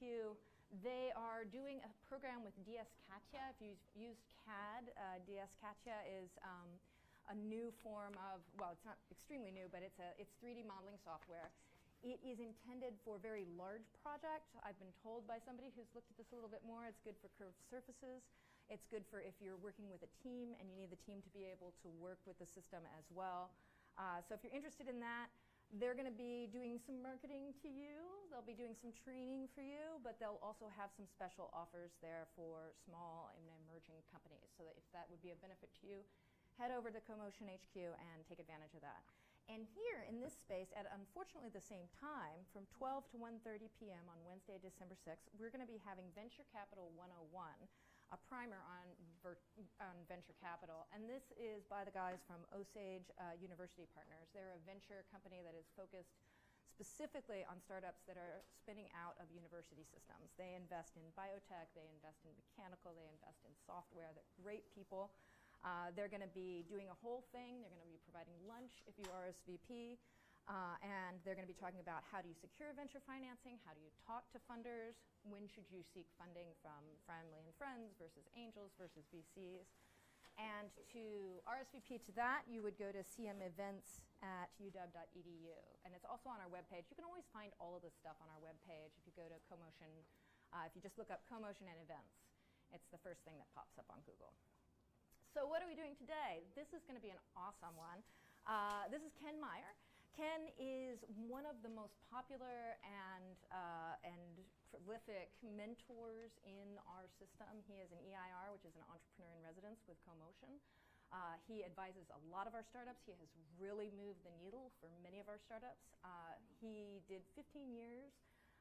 HQ. They are doing a program with DS CATIA. If you've used CAD, DS CATIA is a new form of, well, it's not extremely new, but it's 3D modeling software. It is intended for very large projects. I've been told by somebody who's looked at this a little bit more, it's good for curved surfaces. It's good for if you're working with a team and you need the team to be able to work with the system as well. So if you're interested in that, they're going to be doing some marketing to you. They'll be doing some training for you, but they'll also have some special offers there for small and emerging companies. So that if that would be a benefit to you, head over to CoMotion HQ and take advantage of that. And here in this space, at unfortunately the same time, from 12 to 1:30 p.m. on Wednesday, December 6th, we're going to be having Venture Capital 101, a primer on venture capital. And this is by the guys from Osage University Partners. They're a venture company that is focused specifically on startups that are spinning out of university systems. They invest in biotech, they invest in mechanical, they invest in software. They're great people. They're going to be doing a whole thing. They're going to be providing lunch if you RSVP. And they're going to be talking about how do you secure venture financing, how do you talk to funders, when should you seek funding from family and friends versus angels versus VCs. And to RSVP to that, you would go to cmevents@uw.edu. And it's also on our webpage. You can always find all of this stuff on our webpage if you go to CoMotion. If you just look up CoMotion and events, it's the first thing that pops up on Google. So what are we doing today? This is going to be an awesome one. This is Ken Myer. Ken is one of the most popular and prolific mentors in our system. He is an EIR, which is an entrepreneur in residence with CoMotion. He advises a lot of our startups. He has really moved the needle for many of our startups. He did 15 years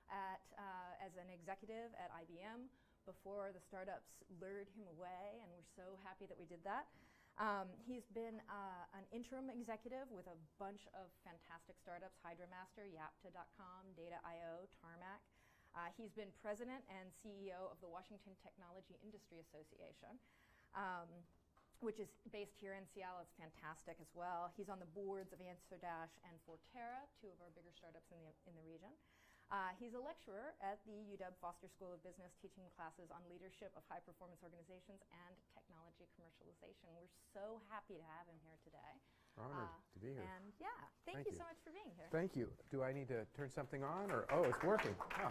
as an executive at IBM before the startups lured him away, and we're so happy that we did that. He's been an interim executive with a bunch of fantastic startups, HydraMaster, Yapta.com, Data.io, Tarmac. He's been president and CEO of the Washington Technology Industry Association, which is based here in Seattle. It's fantastic as well. He's on the boards of AnswerDash and Forterra, two of our bigger startups in the region. He's a lecturer at the UW Foster School of Business, teaching classes on leadership of high-performance organizations and technology commercialization. We're so happy to have him here today. Honored to be here. And yeah, thank you so much for being here. Thank you. Do I need to turn something on, or oh, it's working? Oh.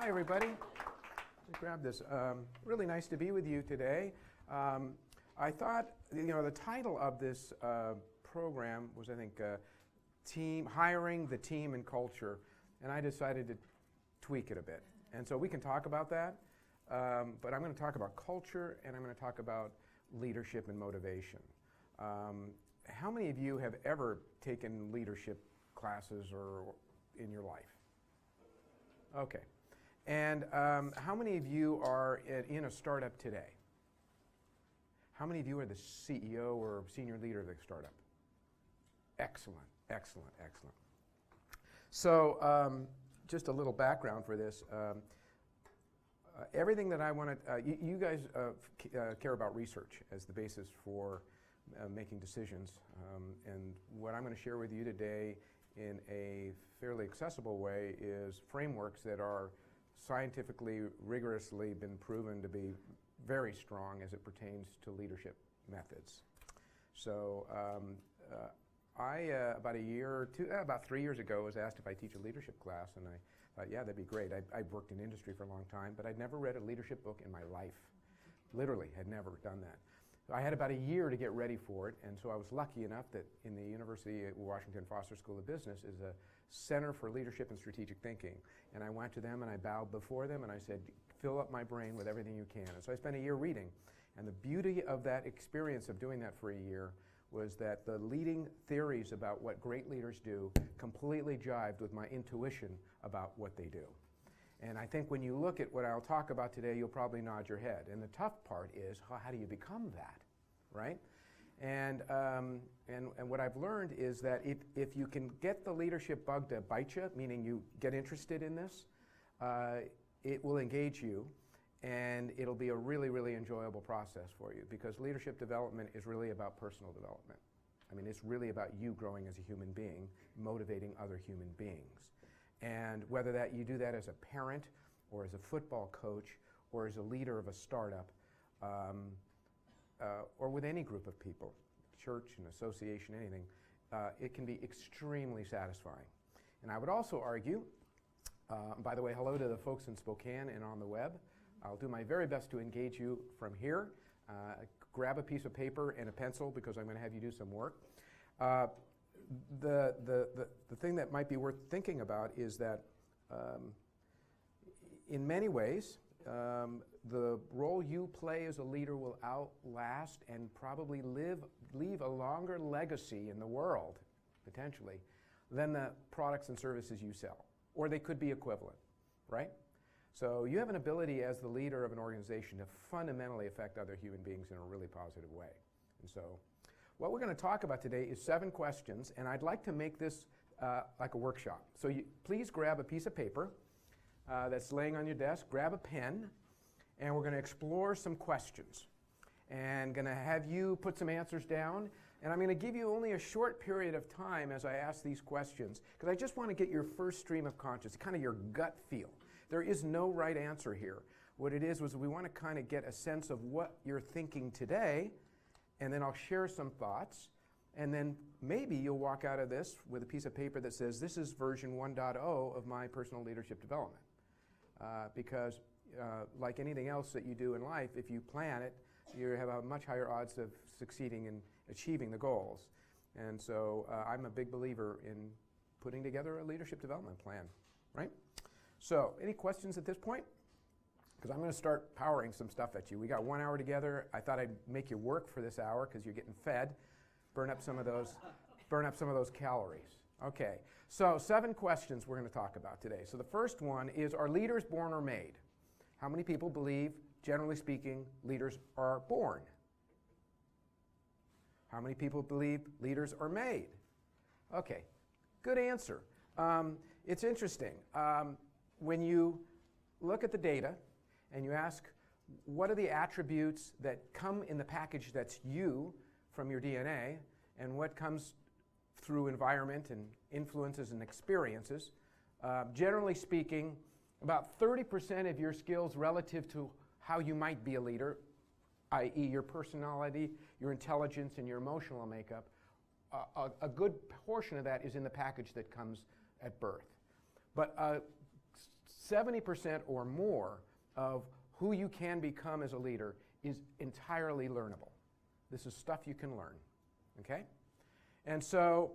Hi, everybody. Let me grab this. Really nice to be with you today. I thought, the title of this program was, I think, hiring the team and culture. And I decided to tweak it a bit. And so we can talk about that, but I'm going to talk about culture, and I'm going to talk about leadership and motivation. How many of you have ever taken leadership classes or in your life? Okay. And how many of you are in a startup today? How many of you are the CEO or senior leader of the startup? Excellent, excellent, excellent. So just a little background for this. Everything that I want to, you guys care about research as the basis for making decisions. And what I'm going to share with you today in a fairly accessible way is frameworks that are scientifically, rigorously been proven to be very strong as it pertains to leadership methods. So about 3 years ago, was asked if I teach a leadership class, and I thought, yeah, that'd be great. I've worked in industry for a long time, but I'd never read a leadership book in my life. Literally, had never done that. I had about a year to get ready for it, and so I was lucky enough that in the University of Washington Foster School of Business is a Center for Leadership and Strategic Thinking. And I went to them and I bowed before them and I said, fill up my brain with everything you can. And so I spent a year reading. And the beauty of that experience of doing that for a year was that the leading theories about what great leaders do completely jived with my intuition about what they do. And I think when you look at what I'll talk about today, you'll probably nod your head. And the tough part is, how do you become that, right? And what I've learned is that if you can get the leadership bug to bite you, meaning you get interested in this, it will engage you. And it'll be a really, really enjoyable process for you, because leadership development is really about personal development. I mean, it's really about you growing as a human being, motivating other human beings. And whether you do that as a parent, or as a football coach, or as a leader of a startup, or with any group of people, church, an association, anything, it can be extremely satisfying. And I would also argue, by the way, hello to the folks in Spokane and on the web. I'll do my very best to engage you from here. Grab a piece of paper and a pencil because I'm going to have you do some work. The thing that might be worth thinking about is that in many ways, the role you play as a leader will outlast and probably leave a longer legacy in the world, potentially, than the products and services you sell. Or they could be equivalent, right? So you have an ability as the leader of an organization to fundamentally affect other human beings in a really positive way. And so what we're going to talk about today is 7 questions, and I'd like to make this like a workshop. So please grab a piece of paper that's laying on your desk, grab a pen, and we're going to explore some questions. And going to have you put some answers down, and I'm going to give you only a short period of time as I ask these questions, because I just want to get your first stream of consciousness, kind of your gut feel. There is no right answer here. What it is we want to kind of get a sense of what you're thinking today, and then I'll share some thoughts, and then maybe you'll walk out of this with a piece of paper that says, this is version 1.0 of my personal leadership development. Because like anything else that you do in life, if you plan it, you have a much higher odds of succeeding in achieving the goals. And so I'm a big believer in putting together a leadership development plan, right? So any questions at this point? Because I'm going to start powering some stuff at you. We got 1 hour together. I thought I'd make you work for this hour because you're getting fed. Burn up some of those calories. Okay, so 7 questions we're going to talk about today. So the first one is, are leaders born or made? How many people believe, generally speaking, leaders are born? How many people believe leaders are made? Okay, good answer. It's interesting. When you look at the data and you ask, what are the attributes that come in the package that's you from your DNA, and what comes through environment and influences and experiences, generally speaking, about 30% of your skills relative to how you might be a leader, i.e. your personality, your intelligence, and your emotional makeup, a good portion of that is in the package that comes at birth. But 70% or more of who you can become as a leader is entirely learnable. This is stuff you can learn, okay? And so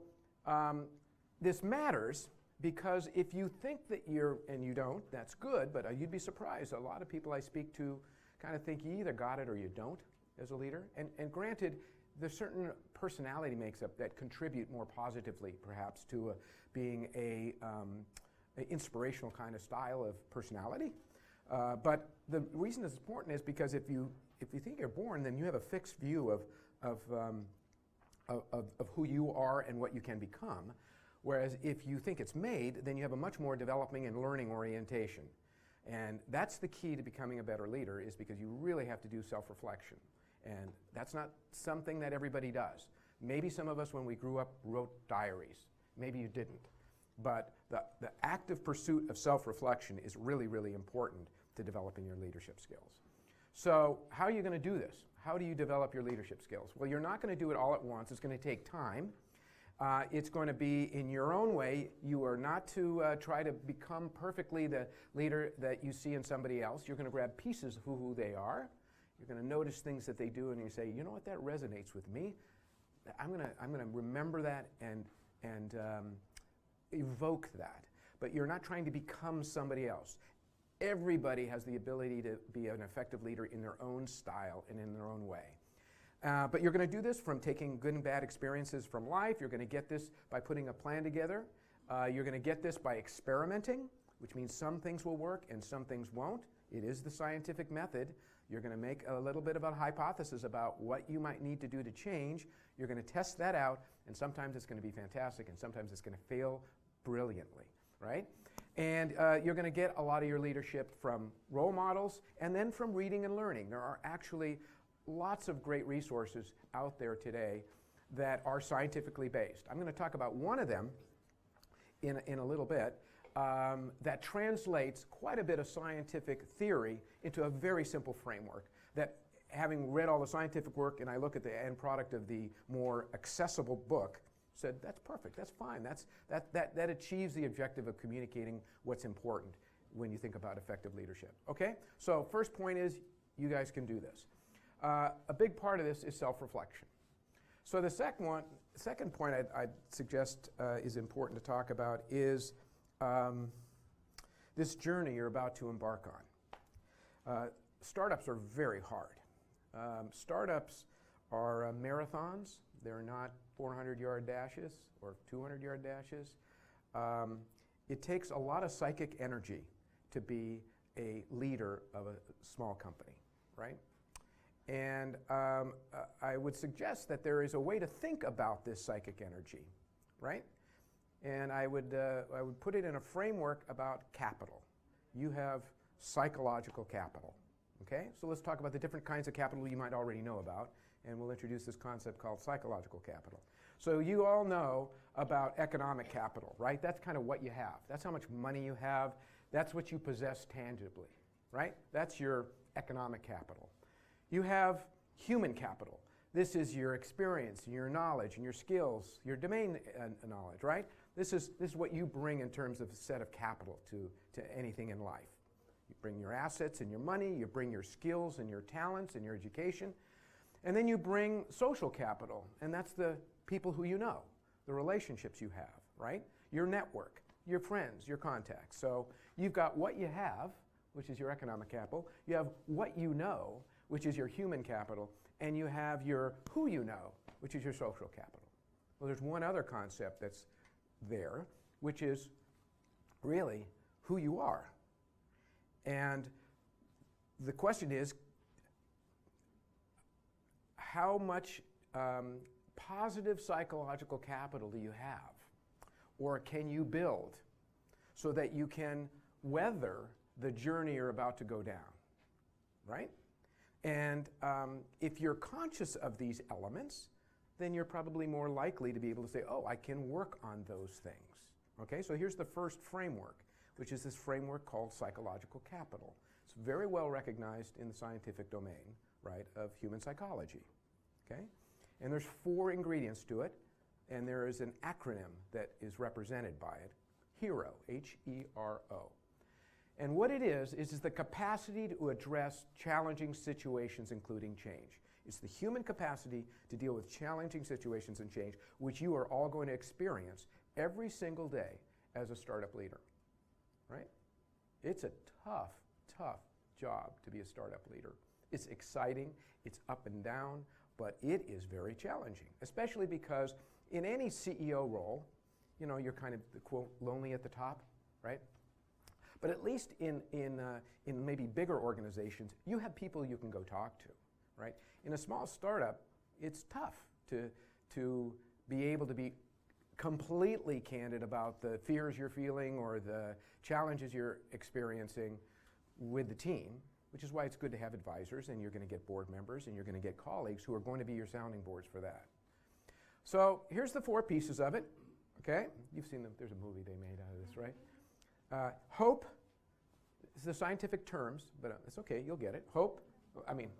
this matters because if you think that you're, and you don't, that's good, but you'd be surprised. A lot of people I speak to kind of think you either got it or you don't as a leader. And granted, there's certain personality makeup that contribute more positively, perhaps, to being an inspirational kind of style of personality. But the reason it's important is because if you think you're born, then you have a fixed view of who you are and what you can become. Whereas if you think it's made, then you have a much more developing and learning orientation. And that's the key to becoming a better leader, is because you really have to do self-reflection. And that's not something that everybody does. Maybe some of us, when we grew up, wrote diaries. Maybe you didn't. But the active pursuit of self-reflection is really, really important to developing your leadership skills. So how are you going to do this? How do you develop your leadership skills? Well, you're not going to do it all at once. It's going to take time. It's going to be in your own way. You are not to try to become perfectly the leader that you see in somebody else. You're going to grab pieces of who they are. You're going to notice things that they do, and you say, you know what, that resonates with me. I'm going to remember that and evoke that. But you're not trying to become somebody else. Everybody has the ability to be an effective leader in their own style and in their own way. But you're going to do this from taking good and bad experiences from life. You're going to get this by putting a plan together. You're going to get this by experimenting, which means some things will work and some things won't. It is the scientific method. You're going to make a little bit of a hypothesis about what you might need to do to change. You're going to test that out, and sometimes it's going to be fantastic, and sometimes it's going to fail brilliantly, right? And you're going to get a lot of your leadership from role models and then from reading and learning. There are actually lots of great resources out there today that are scientifically based. I'm going to talk about one of them in a little bit. that translates quite a bit of scientific theory into a very simple framework that, having read all the scientific work and I look at the end product of the more accessible book, said that's perfect, that's fine, that achieves the objective of communicating what's important when you think about effective leadership. Okay, so first point is you guys can do this. A big part of this is self-reflection. So the second point I'd suggest is important to talk about is this journey you're about to embark on. Startups are very hard. Startups are marathons. They're not 400-yard dashes or 200-yard dashes. It takes a lot of psychic energy to be a leader of a small company, right? And I would suggest that there is a way to think about this psychic energy, right? And I would put it in a framework about capital. You have psychological capital, okay? So let's talk about the different kinds of capital you might already know about, and we'll introduce this concept called psychological capital. So you all know about economic capital, right? That's kind of what you have. That's how much money you have. That's what you possess tangibly, right? That's your economic capital. You have human capital. This is your experience, and your knowledge, and your skills, your domain knowledge, right? This is what you bring in terms of a set of capital to anything in life. You bring your assets and your money, you bring your skills and your talents and your education, and then you bring social capital, and that's the people who you know, the relationships you have, right? Your network, your friends, your contacts. So you've got what you have, which is your economic capital. You have what you know, which is your human capital, and you have your who you know, which is your social capital. Well, there's one other concept that's there, which is really who you are. And the question is, how much positive psychological capital do you have, or can you build so that you can weather the journey you're about to go down, right? And if you're conscious of these elements, then you're probably more likely to be able to say, oh, I can work on those things. Okay, so here's the first framework, which is this framework called psychological capital. It's very well recognized in the scientific domain, right, of human psychology. Okay, and there's 4 ingredients to it, and there is an acronym that is represented by it, HERO, H-E-R-O. And what it is the capacity to address challenging situations, including change. It's the human capacity to deal with challenging situations and change, which you are all going to experience every single day as a startup leader, right? It's a tough, tough job to be a startup leader. It's exciting, it's up and down, but it is very challenging, especially because in any CEO role, you know, you're kind of, the quote, lonely at the top, right? But at least in maybe bigger organizations, you have people you can go talk to, right? In a small startup, it's tough to be able to be completely candid about the fears you're feeling or the challenges you're experiencing with the team, which is why it's good to have advisors, and you're going to get board members, and you're going to get colleagues who are going to be your sounding boards for that. So here's the 4 pieces of it, okay? You've seen them. There's a movie they made out of this, right? Hope is the scientific terms, but it's okay, you'll get it. Hope,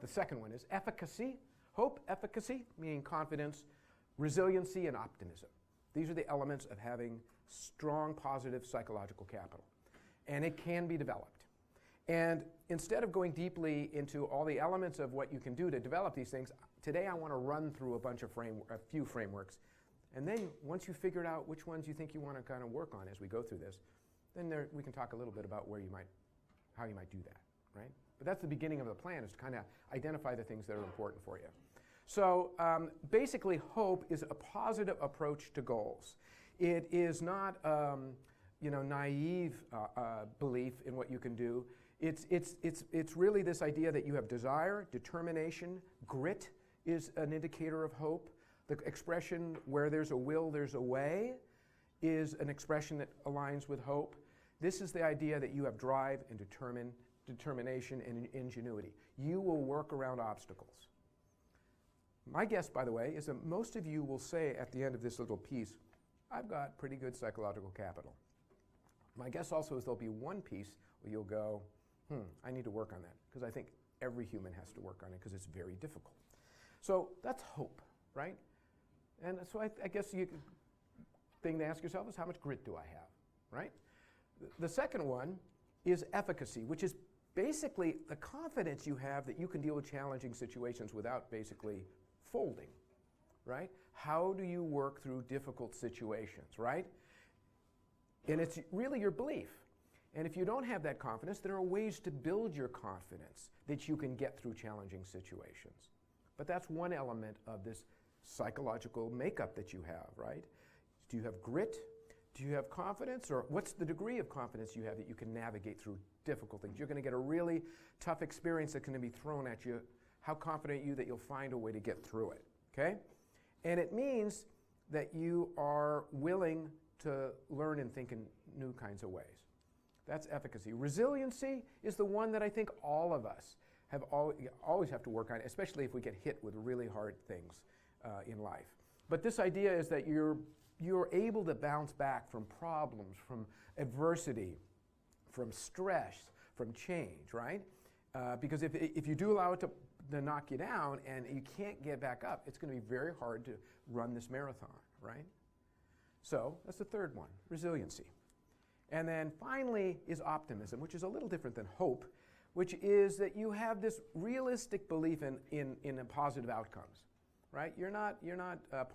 the second one is efficacy. Hope, efficacy, meaning confidence, resiliency, and optimism. These are the elements of having strong, positive psychological capital. And it can be developed. And instead of going deeply into all the elements of what you can do to develop these things, today I want to run through a few frameworks. And then once you've figured out which ones you think you want to kind of work on as we go through this, then we can talk a little bit about how you might do that, right? But that's the beginning of the plan, is to kind of identify the things that are important for you. So basically, hope is a positive approach to goals. It is not naive belief in what you can do. It's really this idea that you have desire, determination, grit is an indicator of hope. The expression, where there's a will, there's a way, is an expression that aligns with hope. This is the idea that you have drive and determination and ingenuity. You will work around obstacles. My guess, by the way, is that most of you will say at the end of this little piece, I've got pretty good psychological capital. My guess also is there'll be one piece where you'll go, I need to work on that, because I think every human has to work on it because it's very difficult. So that's hope, right? And so I guess the thing to ask yourself is, how much grit do I have, right? The second one is efficacy, which is basically the confidence you have that you can deal with challenging situations without basically folding, right? How do you work through difficult situations, right? And it's really your belief. And if you don't have that confidence, there are ways to build your confidence that you can get through challenging situations. But that's one element of this psychological makeup that you have, right? Do you have grit? Do you have confidence? Or what's the degree of confidence you have that you can navigate through difficult things? You're going to get a really tough experience that's going to be thrown at you. How confident are you that you'll find a way to get through it, okay? And it means that you are willing to learn and think in new kinds of ways. That's efficacy. Resiliency is the one that I think all of us have always have to work on, especially if we get hit with really hard things in life. But this idea is that you're able to bounce back from problems, from adversity, from stress, from change, right? Because if you do allow it to knock you down and you can't get back up, it's going to be very hard to run this marathon, right? So that's the third one, resiliency. And then finally is optimism, which is a little different than hope, which is that you have this realistic belief in positive outcomes, right? You're not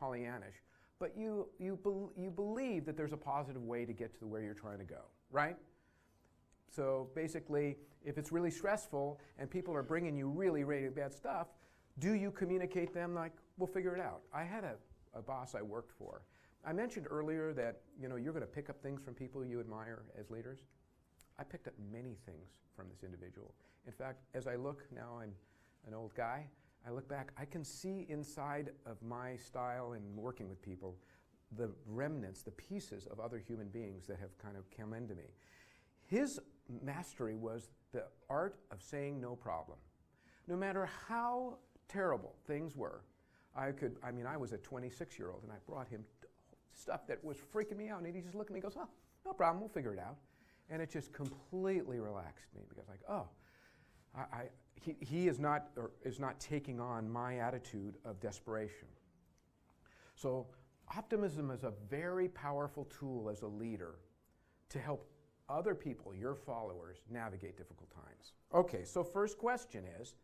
Pollyannish, but you believe that there's a positive way to get to where you're trying to go, right? So basically, if it's really stressful and people are bringing you really, really bad stuff, do you communicate them like, we'll figure it out? I had a boss I worked for. I mentioned earlier that you're going to pick up things from people you admire as leaders. I picked up many things from this individual. In fact, as I look now, I'm an old guy, I look back, I can see inside of my style in working with people the remnants, the pieces of other human beings that have kind of come into me. His mastery was the art of saying no problem. No matter how terrible things were, I was a 26-year-old and I brought him stuff that was freaking me out, and he just looked at me and goes, oh, no problem, we'll figure it out. And it just completely relaxed me because like, oh, he is not taking on my attitude of desperation. So optimism is a very powerful tool as a leader to help other people, your followers, navigate difficult times. Okay, so first question is,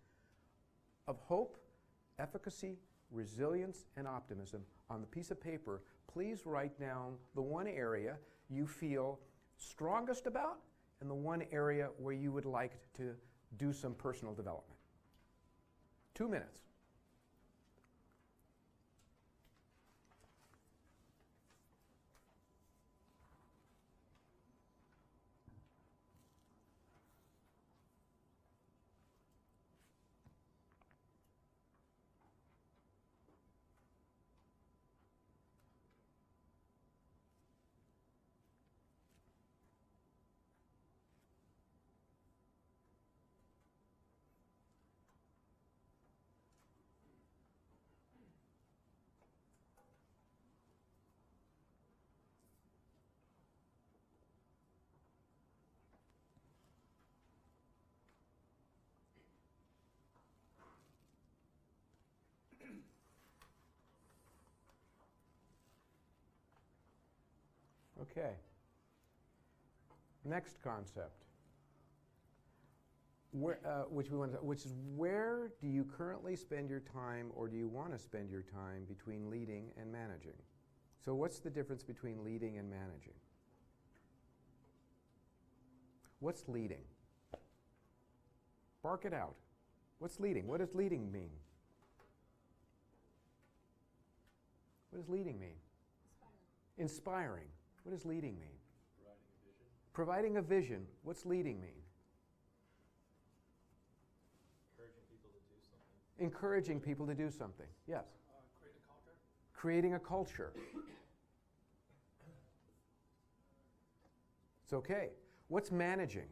of hope, efficacy, resilience, and optimism, on the piece of paper, please write down the one area you feel strongest about and the one area where you would like to do some personal development. 2 minutes. Okay. Next concept, which is where do you currently spend your time, or do you want to spend your time between leading and managing? So what's the difference between leading and managing? What's leading? Bark it out. What's leading? What does leading mean? What does leading mean? Inspiring. What does leading mean? Providing a vision. Providing a vision. What's leading mean? Encouraging people to do something. Yes? Create a culture. Creating a culture. It's okay. What's managing?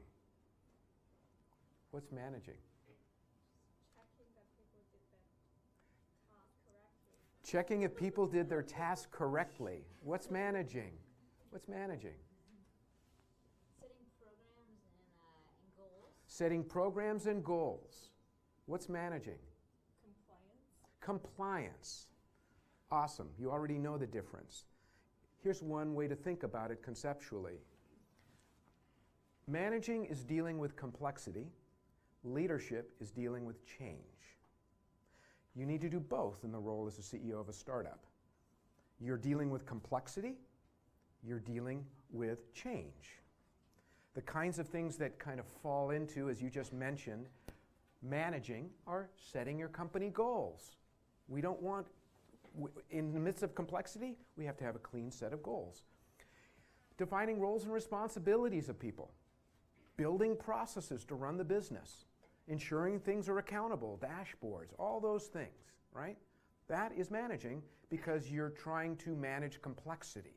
What's managing? Checking if people did their task correctly. What's managing? What's managing? Setting programs and goals. What's managing? Compliance. Compliance. Awesome. You already know the difference. Here's one way to think about it conceptually. Managing is dealing with complexity. Leadership is dealing with change. You need to do both in the role as a CEO of a startup. You're dealing with complexity. You're dealing with change. The kinds of things that kind of fall into, as you just mentioned, managing are setting your company goals. We don't want, in the midst of complexity, we have to have a clean set of goals. Defining roles and responsibilities of people. Building processes to run the business. Ensuring things are accountable, dashboards, all those things, right? That is managing because you're trying to manage complexity,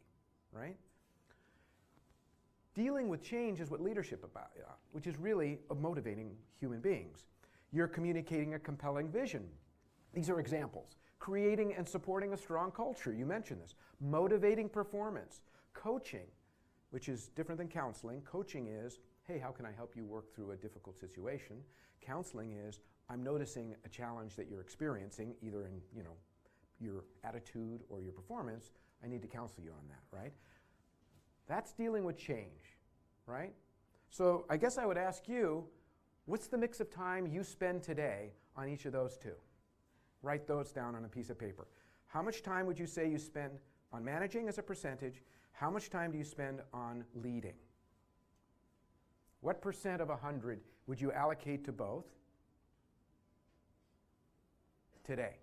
right? Dealing with change is what leadership about, which is really motivating human beings. You're communicating a compelling vision. These are examples. Creating and supporting a strong culture, you mentioned this. Motivating performance. Coaching, which is different than counseling. Coaching is, hey, how can I help you work through a difficult situation? Counseling is, I'm noticing a challenge that you're experiencing, either in your attitude or your performance. I need to counsel you on that, right? That's dealing with change, right? So I guess I would ask you, what's the mix of time you spend today on each of those two? Write those down on a piece of paper. How much time would you say you spend on managing as a percentage? How much time do you spend on leading? What percent of 100 would you allocate to both today?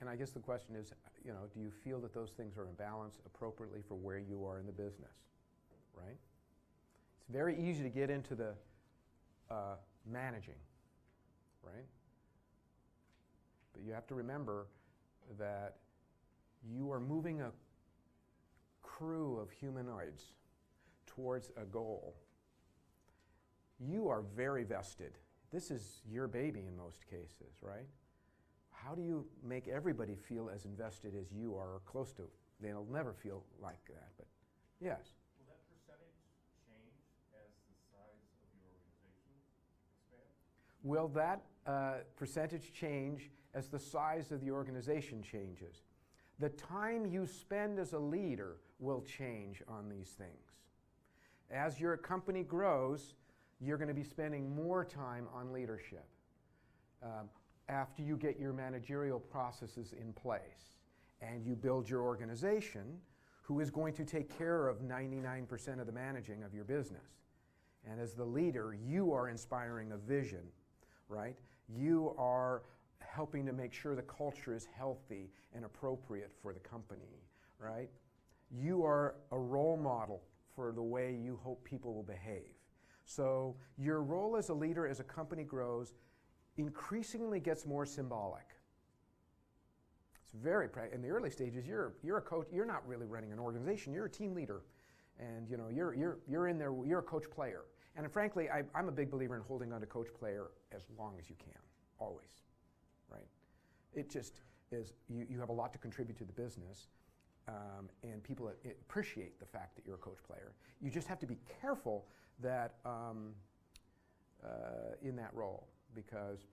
And I guess the question is, do you feel that those things are in balance appropriately for where you are in the business, right? It's very easy to get into the managing, right? But you have to remember that you are moving a crew of humanoids towards a goal. You are very vested. This is your baby in most cases, right? How do you make everybody feel as invested as you are or close to? They'll never feel like that, but yes. Will that percentage change as the size of your organization expands? Will that percentage change as the size of the organization changes? The time you spend as a leader will change on these things. As your company grows, you're going to be spending more time on leadership after you get your managerial processes in place and you build your organization who is going to take care of 99% of the managing of your business. And as the leader, you are inspiring a vision, right? You are helping to make sure the culture is healthy and appropriate for the company, right? You are a role model for the way you hope people will behave. So your role as a leader as a company grows increasingly gets more symbolic. It's very in the early stages. You're a coach. You're not really running an organization. You're a team leader, and you're in there. You're a coach player. And frankly, I'm a big believer in holding on to coach player as long as you can, always, right? It just is. You have a lot to contribute to the business, and people appreciate the fact that you're a coach player. You just have to be careful that in that role, because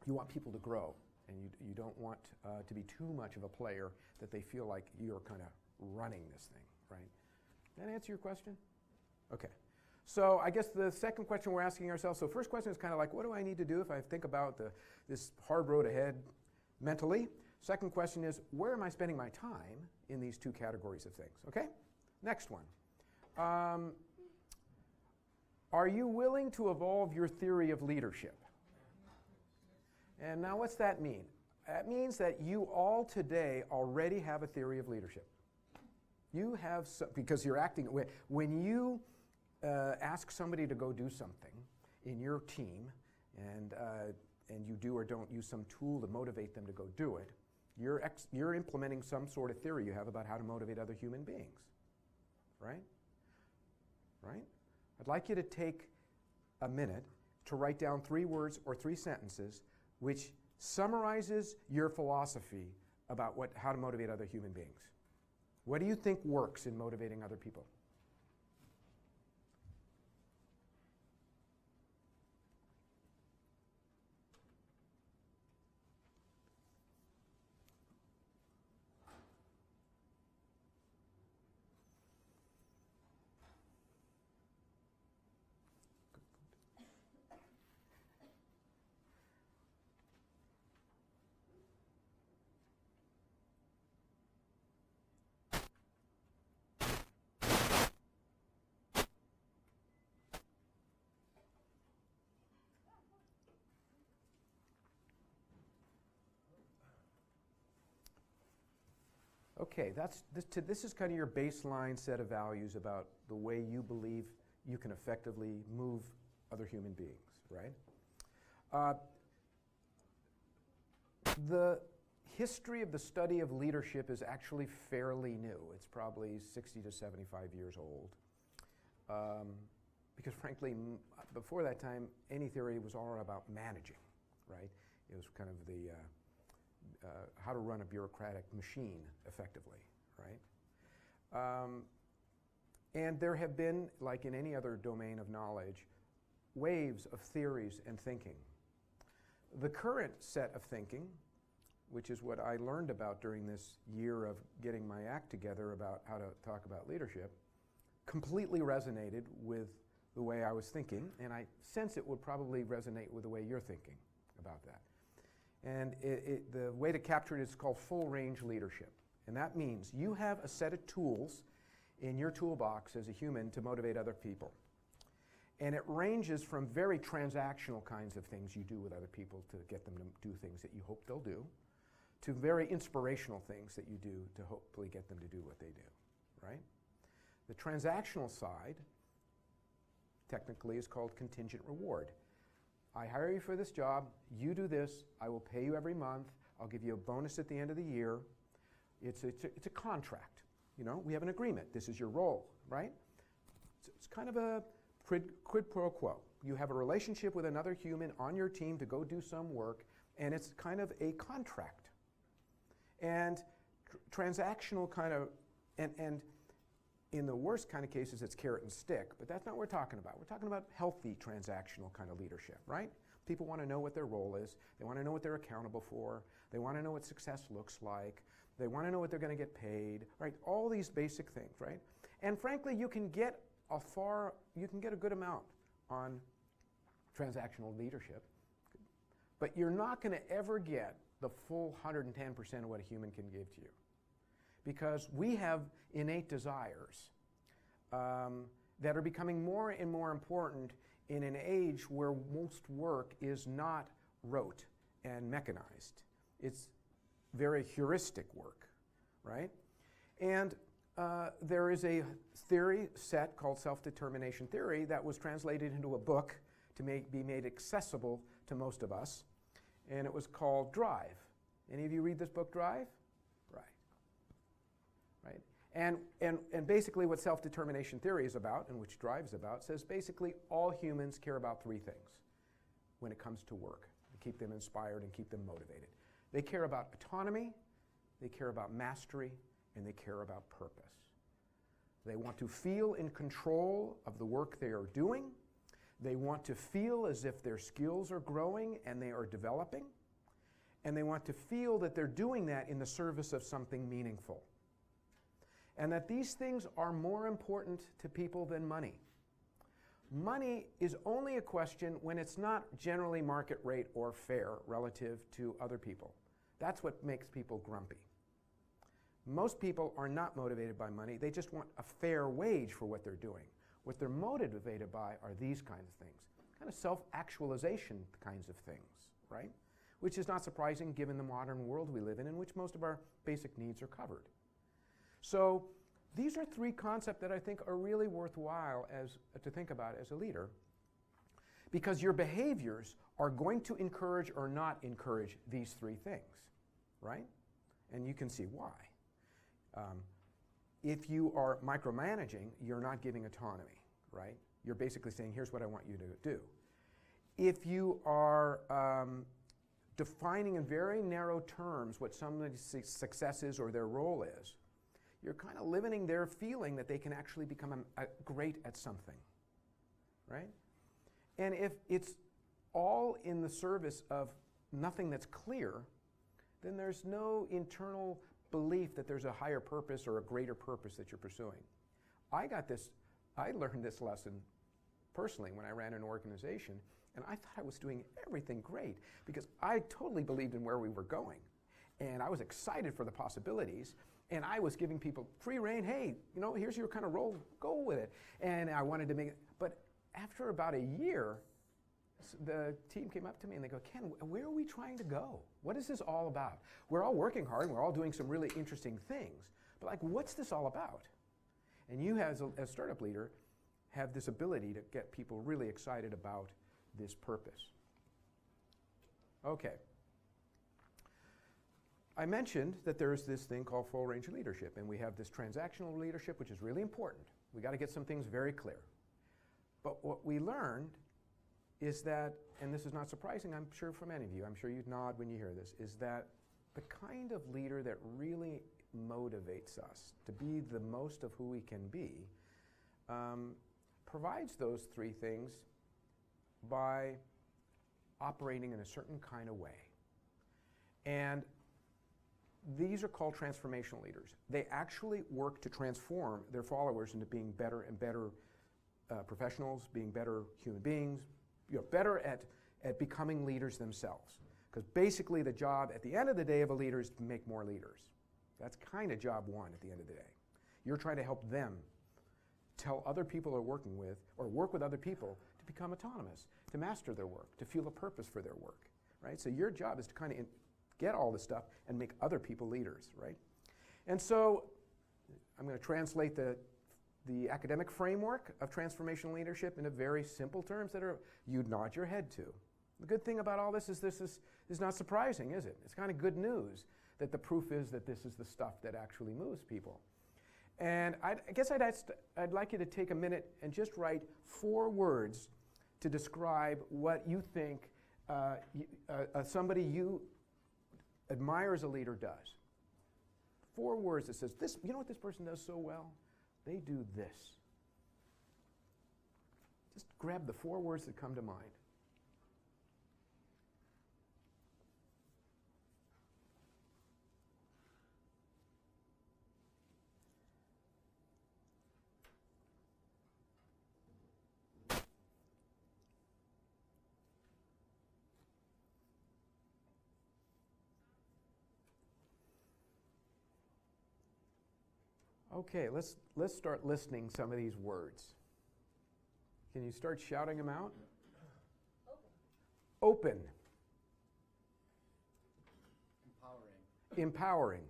you want people to grow, and you don't want to be too much of a player that they feel like you're kind of running this thing, right? Did that answer your question? Okay. So I guess the second question we're asking ourselves, so first question is kind of like, what do I need to do if I think about this hard road ahead mentally? Second question is, where am I spending my time in these two categories of things? Okay? Next one. Are you willing to evolve your theory of leadership? And now what's that mean? That means that you all today already have a theory of leadership. You have, because you're acting, when you ask somebody to go do something in your team, and you do or don't use some tool to motivate them to go do it, you're implementing some sort of theory you have about how to motivate other human beings, right? Right? I'd like you to take a minute to write down 3 words or 3 sentences which summarizes your philosophy about how to motivate other human beings. What do you think works in motivating other people? Okay, this is kind of your baseline set of values about the way you believe you can effectively move other human beings, right? The history of the study of leadership is actually fairly new. It's probably 60 to 75 years old. Because frankly, before that time, any theory was all about managing, right? It was kind of the how to run a bureaucratic machine effectively, right? And there have been, like in any other domain of knowledge, waves of theories and thinking. The current set of thinking, which is what I learned about during this year of getting my act together about how to talk about leadership, completely resonated with the way I was thinking, and I sense it would probably resonate with the way you're thinking about that. And the way to capture it is called full-range leadership. And that means you have a set of tools in your toolbox as a human to motivate other people. And it ranges from very transactional kinds of things you do with other people to get them to do things that you hope they'll do, to very inspirational things that you do to hopefully get them to do what they do, right? The transactional side, technically, is called contingent reward. I hire you for this job, you do this, I will pay you every month, I'll give you a bonus at the end of the year. It's a contract. You know, we have an agreement. This is your role, right? It's kind of a quid pro quo. You have a relationship with another human on your team to go do some work, and it's kind of a contract. And transactional kind of, and in the worst kind of cases, it's carrot and stick, but that's not what we're talking about. We're talking about healthy transactional kind of leadership, right? People want to know what their role is. They want to know what they're accountable for. They want to know what success looks like. They want to know what they're going to get paid, right? All these basic things, right? And frankly, you can get a good amount on transactional leadership, but you're not going to ever get the full 110% of what a human can give to you. Because we have innate desires that are becoming more and more important in an age where most work is not rote and mechanized. It's very heuristic work, right? And there is a theory set called self-determination theory that was translated into a book to be made accessible to most of us, and it was called Drive. Any of you read this book, Drive? Right? And basically what self-determination theory is about, and which Drive is about, says basically all humans care about 3 things when it comes to work to keep them inspired and keep them motivated. They care about autonomy, they care about mastery, and they care about purpose. They want to feel in control of the work they are doing. They want to feel as if their skills are growing and they are developing. And they want to feel that they're doing that in the service of something meaningful. And that these things are more important to people than money. Money is only a question when it's not generally market rate or fair relative to other people. That's what makes people grumpy. Most people are not motivated by money. They just want a fair wage for what they're doing. What they're motivated by are these kinds of things, kind of self-actualization kinds of things, right? Which is not surprising given the modern world we live in which most of our basic needs are covered. So these are 3 concepts that I think are really worthwhile to think about as a leader, because your behaviors are going to encourage or not encourage these 3 things, right? And you can see why. If you are micromanaging, you're not giving autonomy, right? You're basically saying, here's what I want you to do. if you are defining in very narrow terms what somebody's success is or their role is, you're kind of limiting their feeling that they can actually become great at something, right? And if it's all in the service of nothing that's clear, then there's no internal belief that there's a higher purpose or a greater purpose that you're pursuing. I learned this lesson personally when I ran an organization, and I thought I was doing everything great because I totally believed in where we were going. And I was excited for the possibilities, and I was giving people free rein. Hey, you know, here's your kind of role, go with it. And I wanted to make it, but after about a year, the team came up to me and they go, Ken, where are we trying to go? What is this all about? We're all working hard and we're all doing some really interesting things, but like, what's this all about? And you as a startup leader have this ability to get people really excited about this purpose. Okay. I mentioned that there's this thing called full range leadership, and we have this transactional leadership, which is really important. We got to get some things very clear. But what we learned is that, and this is not surprising, I'm sure for many of you, I'm sure you'd nod when you hear this, is that the kind of leader that really motivates us to be the most of who we can be provides those three things by operating in a certain kind of way. And these are called transformational leaders. They actually work to transform their followers into being better and better professionals, being better human beings, better at becoming leaders themselves. Because basically the job at the end of the day of a leader is to make more leaders. That's kind of job one at the end of the day. You're trying to help them tell other people they're working with, or work with other people to become autonomous, to master their work, to feel a purpose for their work, right? So your job is to kind of get all this stuff and make other people leaders, right? And so I'm going to translate the academic framework of transformational leadership into very simple terms that you'd nod your head to. The good thing about all this is not surprising, is it? It's kind of good news that the proof is that this is the stuff that actually moves people. And I guess I'd like you to take a minute and just write 4 words to describe what you think somebody you admire as a leader does. 4 words that says, this, you know what this person does so well? They do this. Just grab the 4 words that come to mind. Okay, let's start listing some of these words. Can you start shouting them out? Open. Empowering.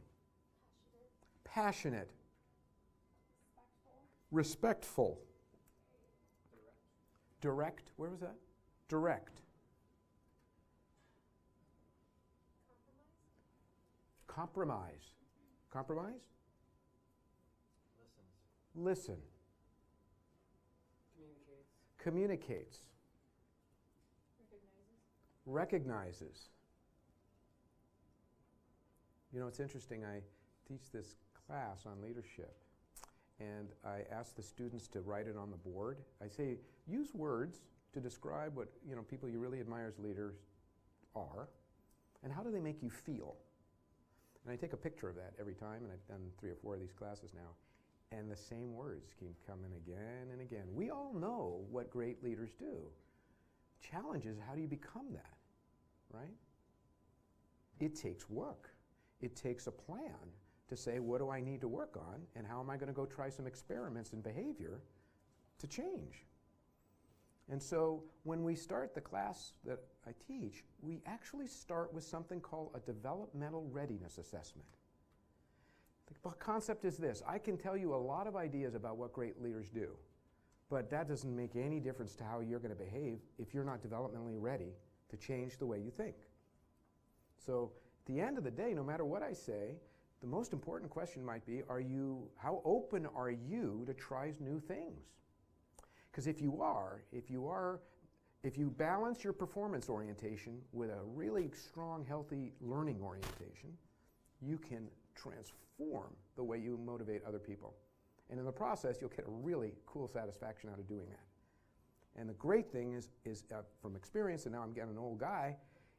Passionate. Respectful. Direct. Where was that? Direct. Compromise. Compromise? Listen. Communicates. Recognizes. You know, it's interesting, I teach this class on leadership, and I ask the students to write it on the board. I say, use words to describe what, people you really admire as leaders are, and how do they make you feel? And I take a picture of that every time, and I've done 3 or 4 of these classes now. And the same words keep coming again and again. We all know what great leaders do. Challenge is, how do you become that, right? It takes work. It takes a plan to say, what do I need to work on, and how am I going to go try some experiments in behavior to change? And so when we start the class that I teach, we actually start with something called a developmental readiness assessment. The concept is this: I can tell you a lot of ideas about what great leaders do, but that doesn't make any difference to how you're going to behave if you're not developmentally ready to change the way you think. So at the end of the day, no matter what I say, the most important question might be, how open are you to try new things? Because if you are if you balance your performance orientation with a really strong, healthy learning orientation, you can transform the way you motivate other people. And in the process, you'll get a really cool satisfaction out of doing that. And the great thing is from experience, and now I'm getting an old guy,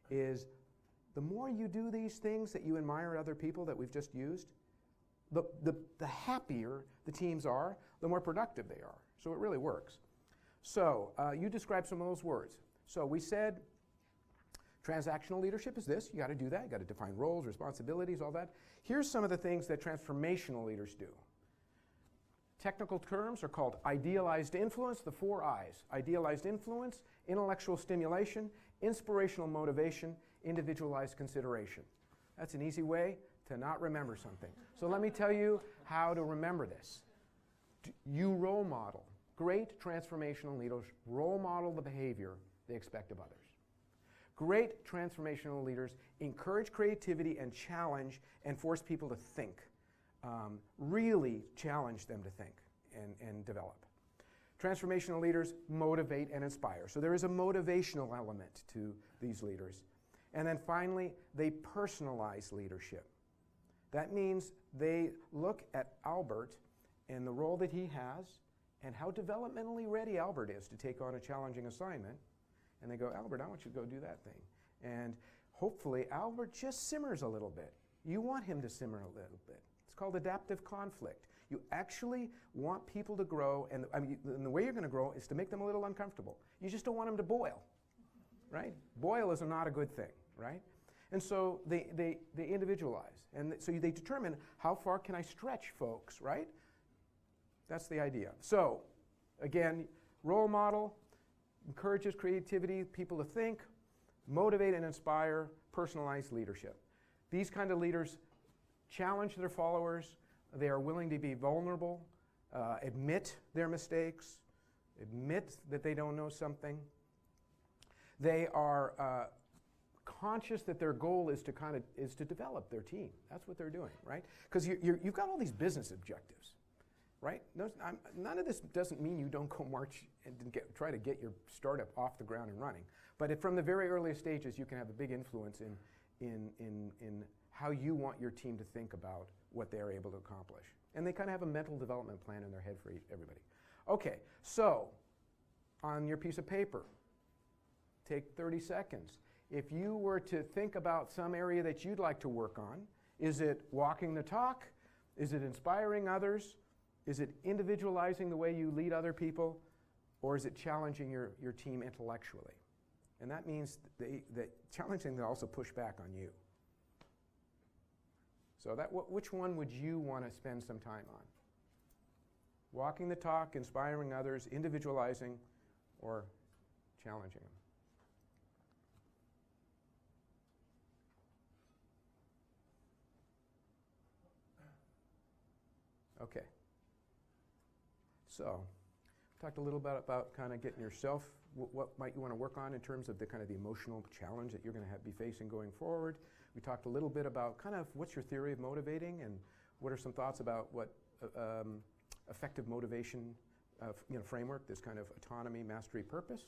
is the more you do these things that you admire other people that we've just used, the happier the teams are, the more productive they are. So it really works. So you described some of those words. So we said transactional leadership is this. You got to do that. You got to define roles, responsibilities, all that. Here's some of the things that transformational leaders do. Technical terms are called idealized influence, the 4 I's. Idealized influence, intellectual stimulation, inspirational motivation, individualized consideration. That's an easy way to not remember something. So let me tell you how to remember this. You role model. Great transformational leaders role model the behavior they expect of others. Great transformational leaders encourage creativity and challenge and force people to think. Really challenge them to think and develop. Transformational leaders motivate and inspire. So there is a motivational element to these leaders. And then finally, they personalize leadership. That means they look at Albert and the role that he has and how developmentally ready Albert is to take on a challenging assignment. And they go, Albert, I want you to go do that thing. And hopefully Albert just simmers a little bit. You want him to simmer a little bit. It's called adaptive conflict. You actually want people to grow, and the way you're going to grow is to make them a little uncomfortable. You just don't want them to boil, right? Boil is not a good thing, right? And so they individualize, and so they determine how far can I stretch folks, right? That's the idea. So, again, role model encourages creativity, people to think, motivate and inspire, personalized leadership. These kind of leaders challenge their followers. They are willing to be vulnerable, admit their mistakes, admit that they don't know something. They are conscious that their goal is to develop their team. That's what they're doing, right? Because you've got all these business objectives, right? None of this doesn't mean you don't go march and try to get your startup off the ground and running. But from the very earliest stages, you can have a big influence in how you want your team to think about what they're able to accomplish. And they kind of have a mental development plan in their head for everybody. Okay, so on your piece of paper, take 30 seconds. If you were to think about some area that you'd like to work on, is it walking the talk? Is it inspiring others? Is it individualizing the way you lead other people? Or is it challenging your team intellectually? And that means that challenging to also push back on you. So which one would you want to spend some time on? Walking the talk, inspiring others, individualizing, or challenging them? Okay. So, talked a little bit about kind of getting yourself, what might you want to work on in terms of the kind of the emotional challenge that you're going to be facing going forward. We talked a little bit about kind of what's your theory of motivating and what are some thoughts about what effective motivation framework, this kind of autonomy, mastery, purpose.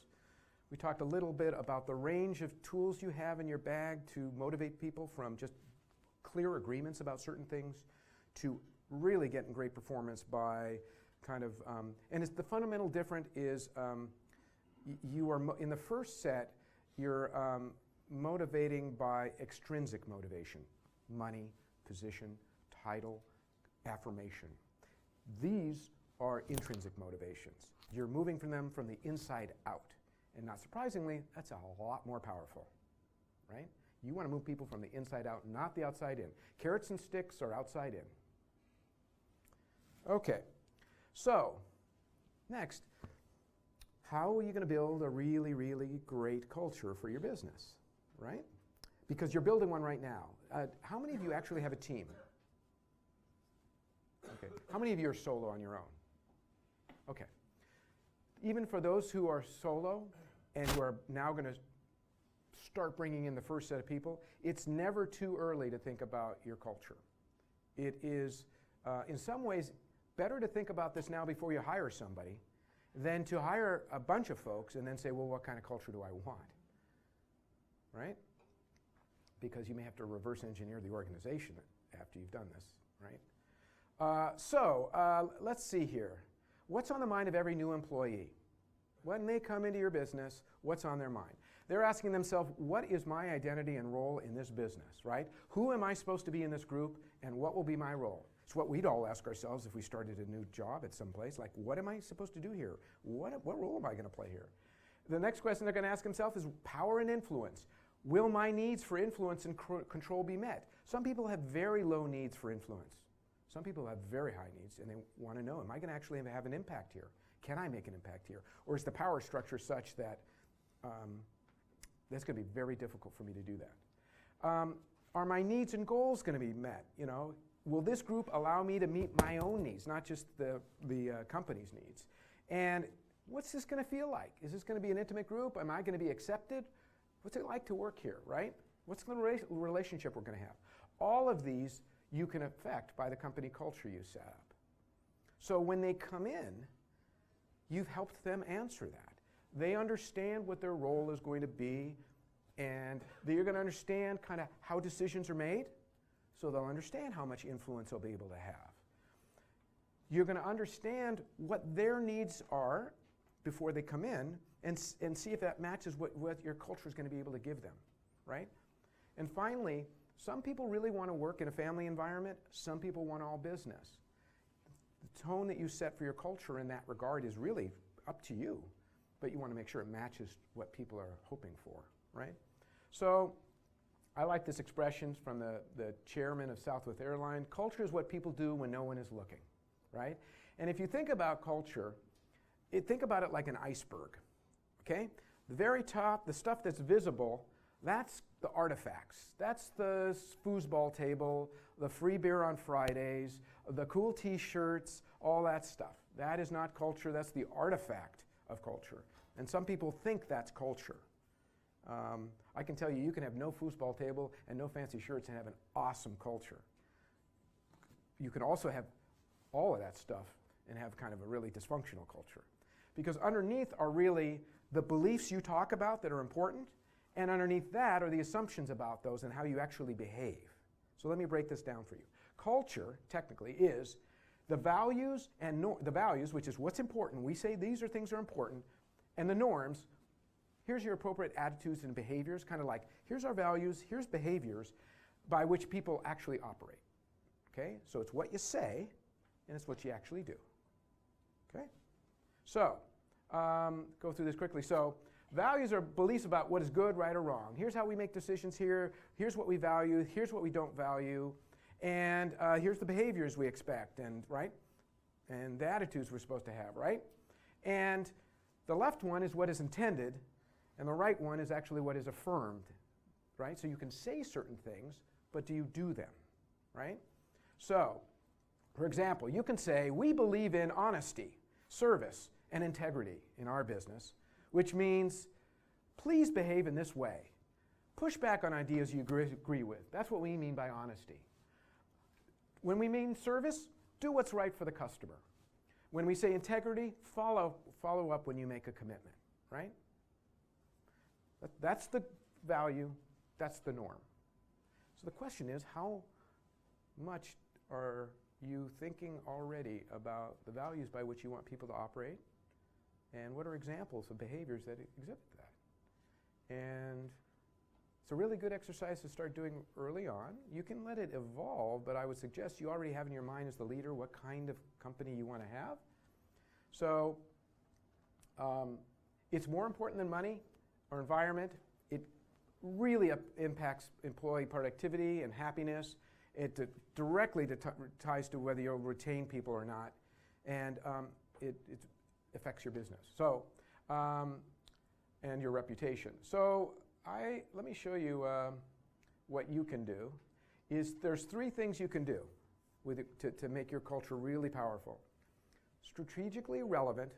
We talked a little bit about the range of tools you have in your bag to motivate people, from just clear agreements about certain things to really getting great performance by kind of, and the fundamental difference is you are, in the first set, you're motivating by extrinsic motivation, money, position, title, affirmation. These are intrinsic motivations. You're moving from them from the inside out. And not surprisingly, that's a lot more powerful, right? You want to move people from the inside out, not the outside in. Carrots and sticks are outside in. Okay, so next, how are you going to build a really, really great culture for your business, right? Because you're building one right now. How many of you actually have a team? Okay, how many of you are solo on your own? Okay. Even for those who are solo and who are now going to start bringing in the first set of people, it's never too early to think about your culture. It is, in some ways, better to think about this now before you hire somebody, than to hire a bunch of folks and then say, well, what kind of culture do I want? Right? Because you may have to reverse engineer the organization after you've done this, right? Let's see here. What's on the mind of every new employee? When they come into your business, what's on their mind? They're asking themselves, what is my identity and role in this business, right? Who am I supposed to be in this group, and what will be my role? It's what we'd all ask ourselves if we started a new job at some place, like, what am I supposed to do here? What role am I going to play here? The next question they're going to ask themselves is power and influence. Will my needs for influence and control be met? Some people have very low needs for influence. Some people have very high needs, and they want to know, am I going to actually have an impact here? Can I make an impact here? Or is the power structure such that that's going to be very difficult for me to do that? Are my needs and goals going to be met? You know, will this group allow me to meet my own needs, not just the company's needs? And what's this going to feel like? Is this going to be an intimate group? Am I going to be accepted? What's it like to work here, right? What's the relationship we're going to have? All of these you can affect by the company culture you set up. So when they come in, you've helped them answer that. They understand what their role is going to be, and they're going to understand kind of how decisions are made, so they'll understand how much influence they'll be able to have. You're going to understand what their needs are before they come in, and see if that matches what your culture is going to be able to give them, right? And finally, some people really want to work in a family environment. Some people want all business. The tone that you set for your culture in that regard is really up to you, but you want to make sure it matches what people are hoping for, right? So I like this expression from the chairman of Southwest Airlines: culture is what people do when no one is looking, right? And if you think about culture, think about it like an iceberg, okay? The very top, the stuff that's visible, that's the artifacts. That's the foosball table, the free beer on Fridays, the cool t-shirts, all that stuff. That is not culture, that's the artifact of culture. And some people think that's culture. I can tell you, you can have no foosball table and no fancy shirts and have an awesome culture. You can also have all of that stuff and have kind of a really dysfunctional culture. Because underneath are really the beliefs you talk about that are important, and underneath that are the assumptions about those and how you actually behave. So let me break this down for you. Culture, technically, is the values and the values, which is what's important. We say these are things that are important, and the norms. Here's your appropriate attitudes and behaviors, kind of like here's our values, here's behaviors by which people actually operate. Okay? So it's what you say, and it's what you actually do. Okay? So go through this quickly. So values are beliefs about what is good, right, or wrong. Here's how we make decisions here. Here's what we value. Here's what we don't value. And here's the behaviors we expect, and right? And the attitudes we're supposed to have, right? And the left one is what is intended, and the right one is actually what is affirmed, right? So you can say certain things, but do you do them, right? So, for example, you can say, we believe in honesty, service, and integrity in our business, which means please behave in this way. Push back on ideas you agree with. That's what we mean by honesty. When we mean service, do what's right for the customer. When we say integrity, follow up when you make a commitment, right? That's the value, that's the norm. So the question is, how much are you thinking already about the values by which you want people to operate? And what are examples of behaviors that exhibit that? And it's a really good exercise to start doing early on. You can let it evolve, but I would suggest you already have in your mind as the leader what kind of company you want to have. So it's more important than money or environment. It really impacts employee productivity and happiness. It directly ties to whether you'll retain people or not. And it affects your business. So, and your reputation. So let me show you what you can do. There's 3 things you can do to make your culture really powerful. Strategically relevant,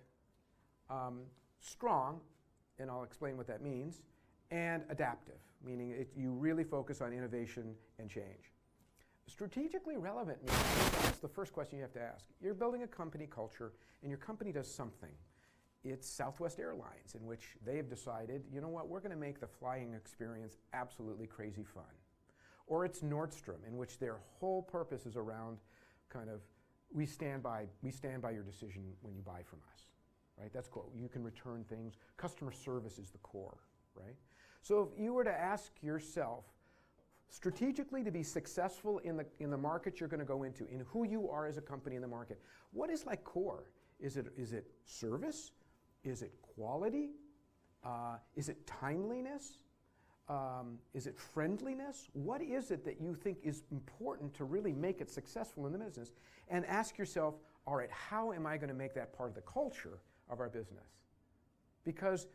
strong, and I'll explain what that means, and adaptive, meaning you really focus on innovation and change. Strategically relevant means, that's the first question you have to ask. You're building a company culture, and your company does something. it's Southwest Airlines, in which they've decided, you know what, we're going to make the flying experience absolutely crazy fun. Or it's Nordstrom, in which their whole purpose is around kind of, we stand by your decision when you buy from us, right? That's cool. You can return things. Customer service is the core, right? So if you were to ask yourself, strategically to be successful in the market you're going to go into, in who you are as a company in the market, what is like core? Is it service? Is it quality? Is it timeliness? Is it friendliness? What is it that you think is important to really make it successful in the business? And ask yourself, all right, how am I going to make that part of the culture of our business? Because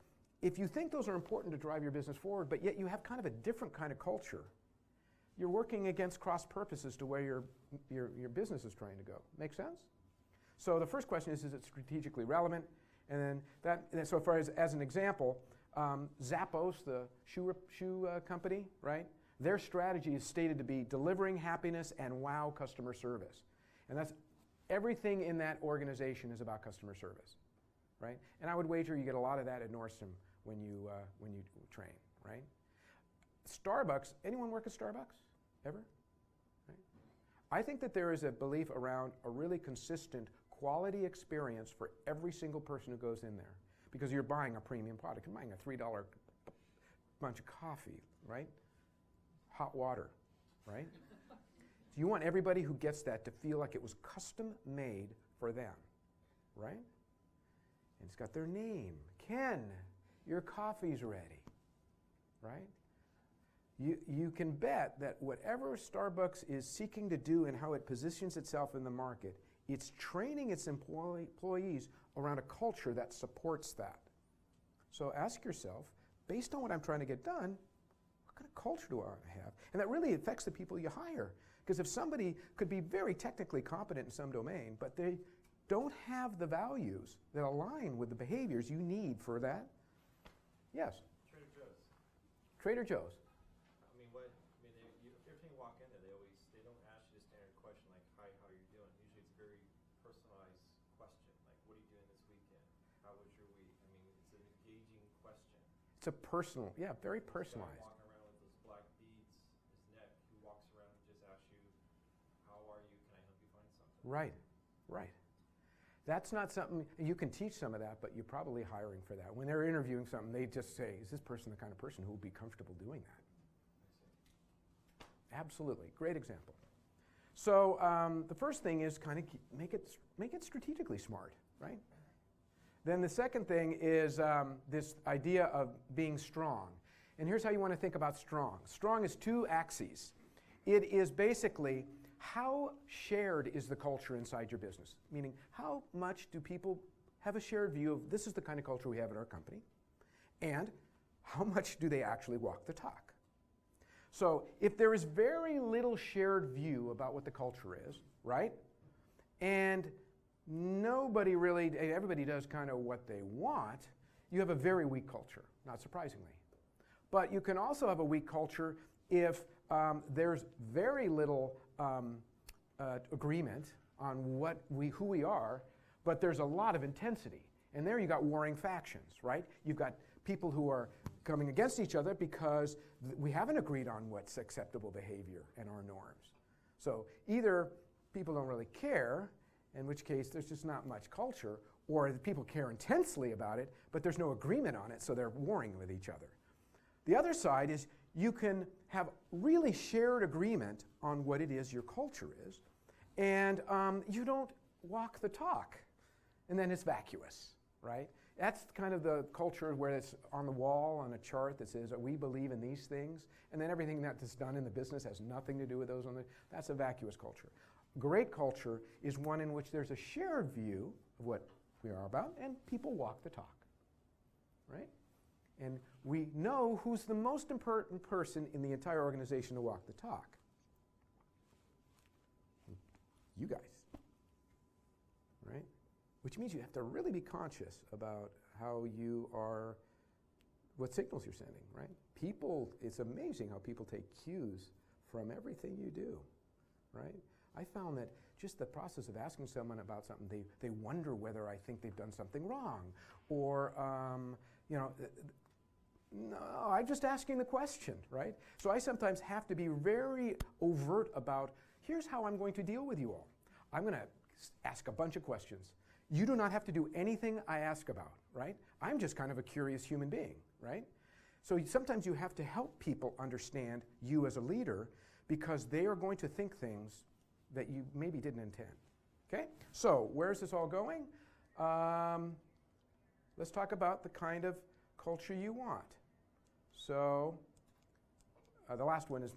if you think those are important to drive your business forward, but yet you have kind of a different kind of culture, you're working against cross purposes to where your business is trying to go. Make sense? So the first question is it strategically relevant? And then so far as an example, Zappos, the shoe company, right? Their strategy is stated to be delivering happiness and wow customer service. And that's everything in that organization is about customer service, right? And I would wager you get a lot of that at Nordstrom when you train, right? Starbucks, anyone work at Starbucks? Ever? Right? I think that there is a belief around a really consistent quality experience for every single person who goes in there, because you're buying a premium product. You're buying a $3 bunch of coffee, right? Hot water, right? So you want everybody who gets that to feel like it was custom made for them, right? And it's got their name. Ken, your coffee's ready, right? You can bet that whatever Starbucks is seeking to do and how it positions itself in the market, it's training its employees around a culture that supports that. So ask yourself, based on what I'm trying to get done, what kind of culture do I want to have? And that really affects the people you hire. Because if somebody could be very technically competent in some domain, but they don't have the values that align with the behaviors you need for that. Yes? Trader Joe's. Trader Joe's. Every time you walk in there, they don't ask you the standard question like, hi, how are you doing? Usually it's a very personalized question, like, what are you doing this weekend? How was your week? I mean, it's an engaging question. It's a personal, yeah, very personalized. This guy walking around with those black beads in his neck, who walks around and just asks you, how are you? Can I help you find something? Right, right. That's not something, you can teach some of that, but you're probably hiring for that. When they're interviewing something, they just say, is this person the kind of person who will be comfortable doing that? Absolutely, great example. So the first thing is kind of make it strategically smart, right? Then the second thing is this idea of being strong. And here's how you want to think about strong. Strong is two axes. It is basically how shared is the culture inside your business? Meaning, how much do people have a shared view of this is the kind of culture we have at our company? And how much do they actually walk the talk? So if there is very little shared view about what the culture is, right? And everybody does kind of what they want, you have a very weak culture, not surprisingly. But you can also have a weak culture if there's very little agreement on who we are, but there's a lot of intensity. And there you got warring factions, right? You've got people who are coming against each other because we haven't agreed on what's acceptable behavior and our norms. So either people don't really care, in which case there's just not much culture, or the people care intensely about it, but there's no agreement on it, so they're warring with each other. The other side is you can have really shared agreement on what it is your culture is, and you don't walk the talk, and then it's vacuous, right? That's kind of the culture where it's on the wall on a chart that says, we believe in these things, and then everything that's done in the business has nothing to do with those. That's a vacuous culture. Great culture is one in which there's a shared view of what we are about, and people walk the talk, right? And we know who's the most important person in the entire organization to walk the talk. You guys, right? Which means you have to really be conscious about how you are, what signals you're sending, right? People, it's amazing how people take cues from everything you do, right? I found that just the process of asking someone about something, they wonder whether I think they've done something wrong. Or, no, I'm just asking the question, right? So I sometimes have to be very overt about, here's how I'm going to deal with you all. I'm going to ask a bunch of questions. You do not have to do anything I ask about, right? I'm just kind of a curious human being, right? So sometimes you have to help people understand you as a leader because they are going to think things that you maybe didn't intend. Okay? So where is this all going? Let's talk about the kind of culture you want. So the last one is,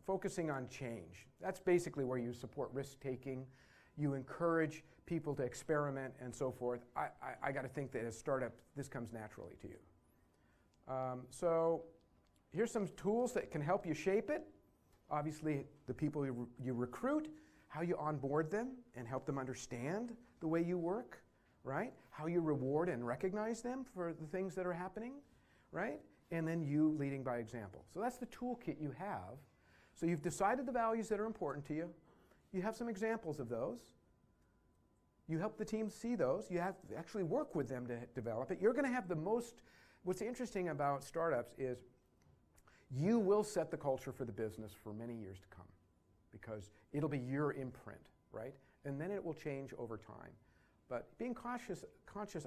focusing on change. That's basically where you support risk-taking. You encourage people to experiment and so forth. I got to think that as startups, this comes naturally to you. So here's some tools that can help you shape it. Obviously, the people you recruit, how you onboard them and help them understand the way you work, right? How you reward and recognize them for the things that are happening, right? And then you leading by example. So that's the toolkit you have. So you've decided the values that are important to you. You have some examples of those. You help the team see those. You have to actually work with them to develop it. You're going to have the most, what's interesting about startups is you will set the culture for the business for many years to come because it'll be your imprint, right? And then it will change over time. But being conscious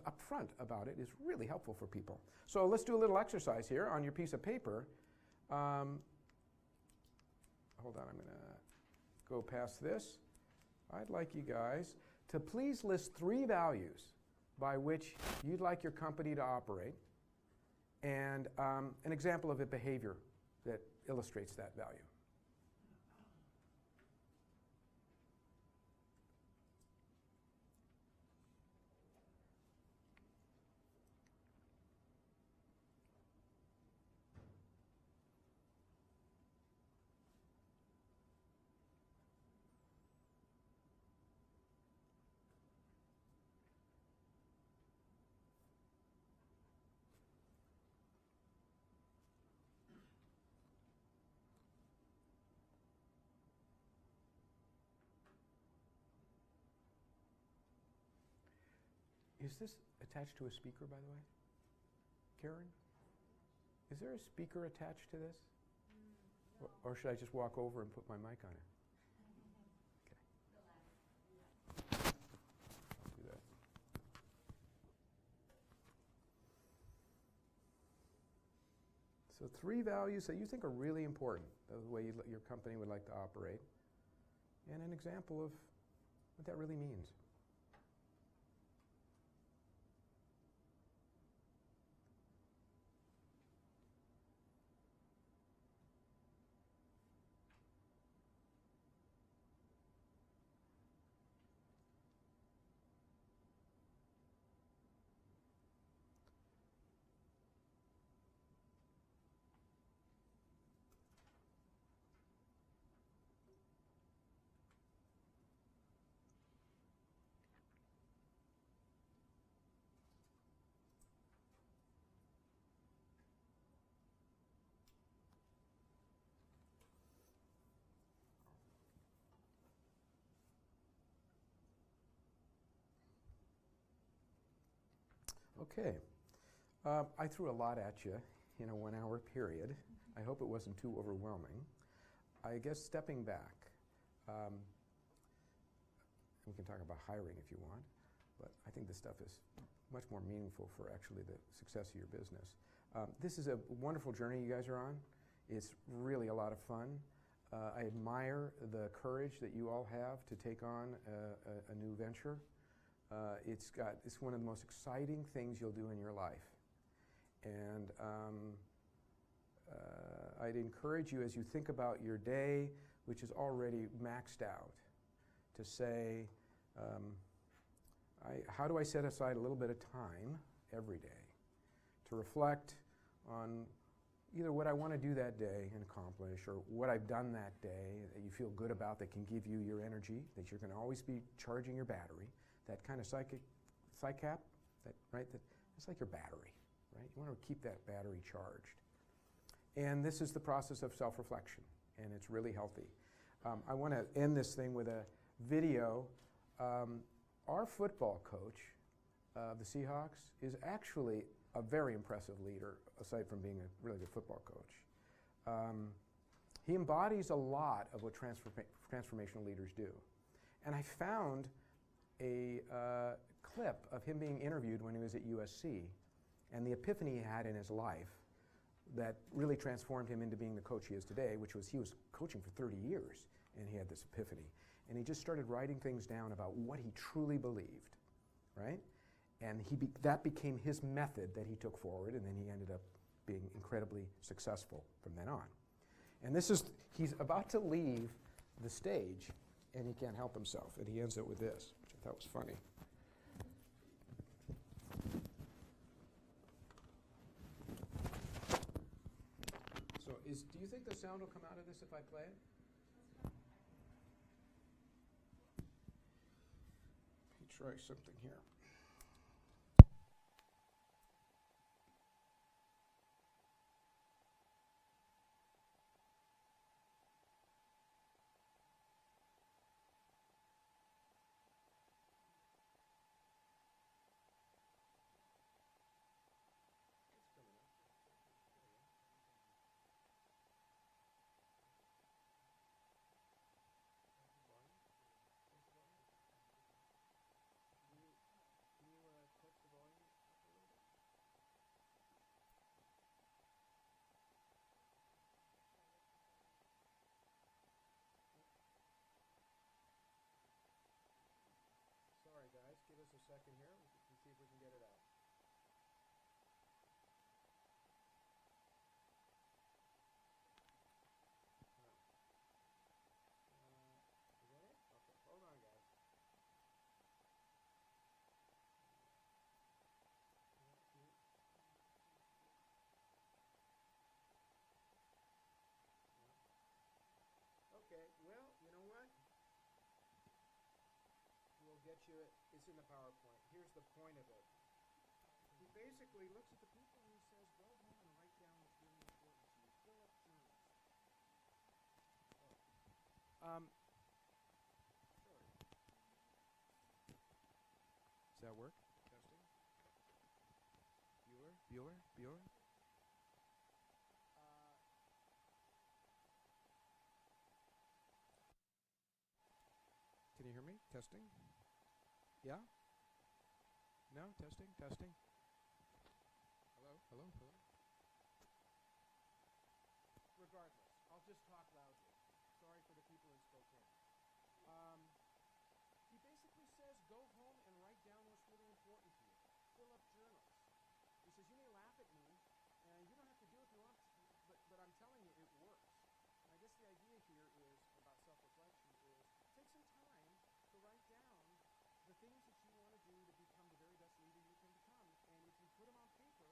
up front about it is really helpful for people. So let's do a little exercise here on your piece of paper. Hold on, I'm going to go past this. I'd like you guys to please list 3 values by which you'd like your company to operate and an example of a behavior that illustrates that value. Is this attached to a speaker, by the way? Karen? Is there a speaker attached to this? No. Or should I just walk over and put my mic on it? Okay. I'll do that. So 3 values that you think are really important, the way your company would like to operate, and an example of what that really means. Okay. I threw a lot at you in a 1-hour period. I hope it wasn't too overwhelming. I guess stepping back, we can talk about hiring if you want, but I think this stuff is much more meaningful for actually the success of your business. This is a wonderful journey you guys are on. It's really a lot of fun. I admire the courage that you all have to take on a new venture. It's one of the most exciting things you'll do in your life. And I'd encourage you as you think about your day, which is already maxed out, to say, how do I set aside a little bit of time every day to reflect on either what I want to do that day and accomplish, or what I've done that day that you feel good about that can give you your energy, that you're going to always be charging your battery. That kind of psych cap, it's like your battery, right? You want to keep that battery charged. And this is the process of self-reflection, and it's really healthy. I want to end this thing with a video. Our football coach of the Seahawks is actually a very impressive leader, aside from being a really good football coach. He embodies a lot of what transformational leaders do. And I found a clip of him being interviewed when he was at USC and the epiphany he had in his life that really transformed him into being the coach he is today, which was he was coaching for 30 years and he had this epiphany. And he just started writing things down about what he truly believed, right? And that became his method that he took forward, and then he ended up being incredibly successful from then on. And he's about to leave the stage, and he can't help himself, and he ends it with this, which I thought was funny. So do you think the sound will come out of this if I play it? Let me try something here. Sorry, guys. Give us a second here. We can see if we can get it out. Is that it? Okay, hold on, guys. Okay, well, you know what? We'll get you it. It's in the PowerPoint. Here's the point of it. He basically looks at the people and he says, go home and write down what's really important to you. Fill up journals. Sorry. Does that work? Testing? Bueller? Bueller? Bueller? Can you hear me? Testing? Yeah? No? Testing? Testing? Hello? Hello? Hello? Regardless, I'll just talk loudly. Sorry for the people in Spokane. He basically says, go home and write down what's really important to you. Fill up journals. He says, you may laugh at me, and you don't have to do it if you want to, but I'm telling you, it works. And I guess the idea here is about self-reflection is take some time to write down the things that you want to do to become the very best leader you can become. And if you put them on paper,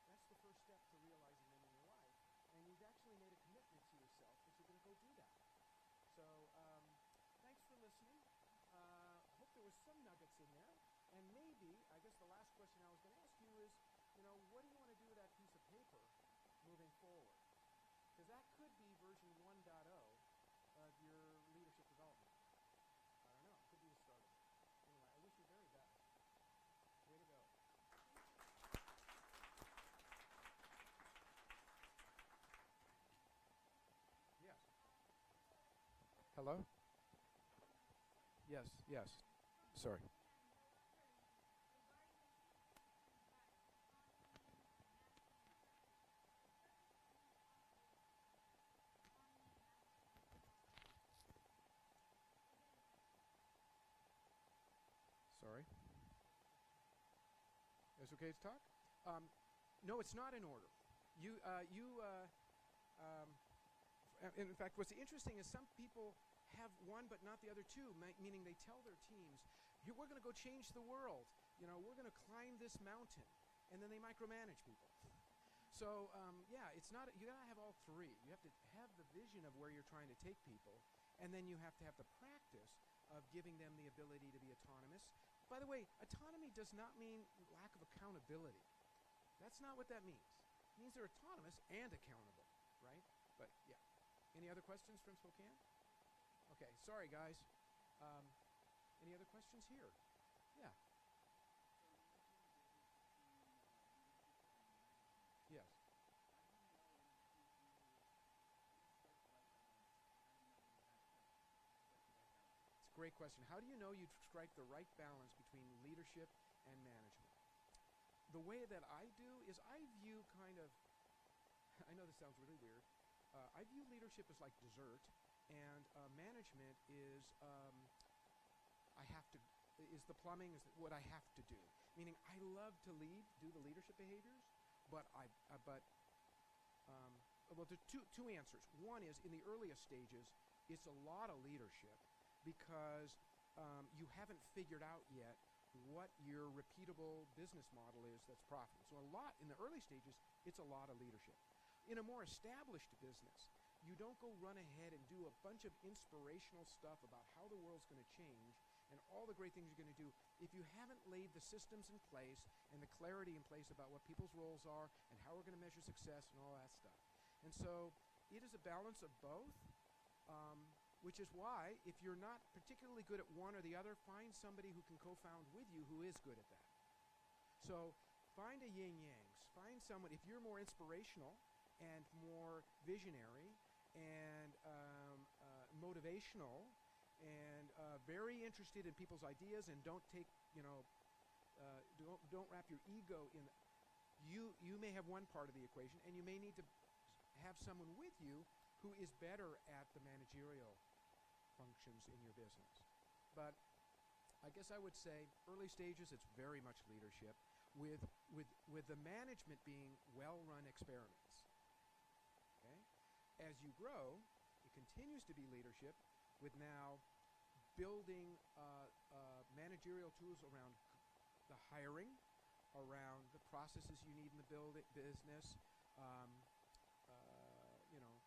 that's the first step to realizing them in your life. And you've actually made a commitment to yourself that you're going to go do that. So thanks for listening. Hope there was some nuggets in there. And maybe, I guess the last question I was going to ask you is, what do you want to do with that piece of paper moving forward? Because that could be version 1.0 of your leadership development. I don't know. It could be the start of it. Anyway, I wish you very best. Way to go. Yes. Hello? Yes, yes. Sorry. Sorry. It's okay to talk? No, it's not in order. In fact, what's interesting is some people have one but not the other two, meaning they tell their teams, we're going to go change the world. We're going to climb this mountain. And then they micromanage people. So, it's not, you got to have all three. You have to have the vision of where you're trying to take people, and then you have to have the practice of giving them the ability to be autonomous. By the way, autonomy does not mean lack of accountability. That's not what that means. It means they're autonomous and accountable, right? But, yeah. Any other questions from Spokane? Okay, sorry guys. Any other questions here? Yeah. Yes. It's a great question. How do you know you strike the right balance between leadership and management? The way that I do is I view kind of, I know this sounds really weird, I view leadership as like dessert, and management is I have to, is the plumbing, is what I have to do. Meaning I love to lead, do the leadership behaviors, but well, there's two answers. One is in the earliest stages, it's a lot of leadership because you haven't figured out yet what your repeatable business model is that's profitable. So a lot, in the early stages, it's a lot of leadership. In a more established business, you don't go run ahead and do a bunch of inspirational stuff about how the world's going to change and all the great things you're going to do if you haven't laid the systems in place and the clarity in place about what people's roles are and how we're going to measure success and all that stuff. And so it is a balance of both, which is why if you're not particularly good at one or the other, find somebody who can co-found with you who is good at that. So find a yin-yangs. Find someone, if you're more inspirational and more visionary and motivational and very interested in people's ideas and don't take, don't wrap your ego in, you may have one part of the equation and you may need to have someone with you who is better at the managerial functions in your business. But I guess I would say early stages it's very much leadership with the management being well-run experiments. Okay? As you grow, it continues to be leadership with now building managerial tools around the hiring, around the processes you need in the business,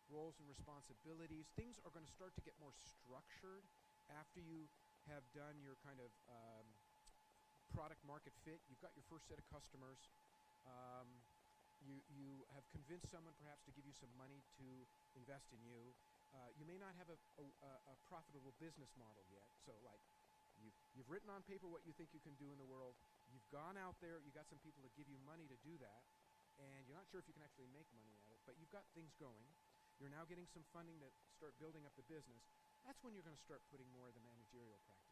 roles and responsibilities. Things are going to start to get more structured after you have done your kind of product market fit. You've got your first set of customers. You have convinced someone perhaps to give you some money to invest in you. You may not have a profitable business model yet. So like you've written on paper what you think you can do in the world. You've gone out there. You got some people to give you money to do that. And you're not sure if you can actually make money at it, but you've got things going. You're now getting some funding to start building up the business. That's when you're going to start putting more of the managerial practice.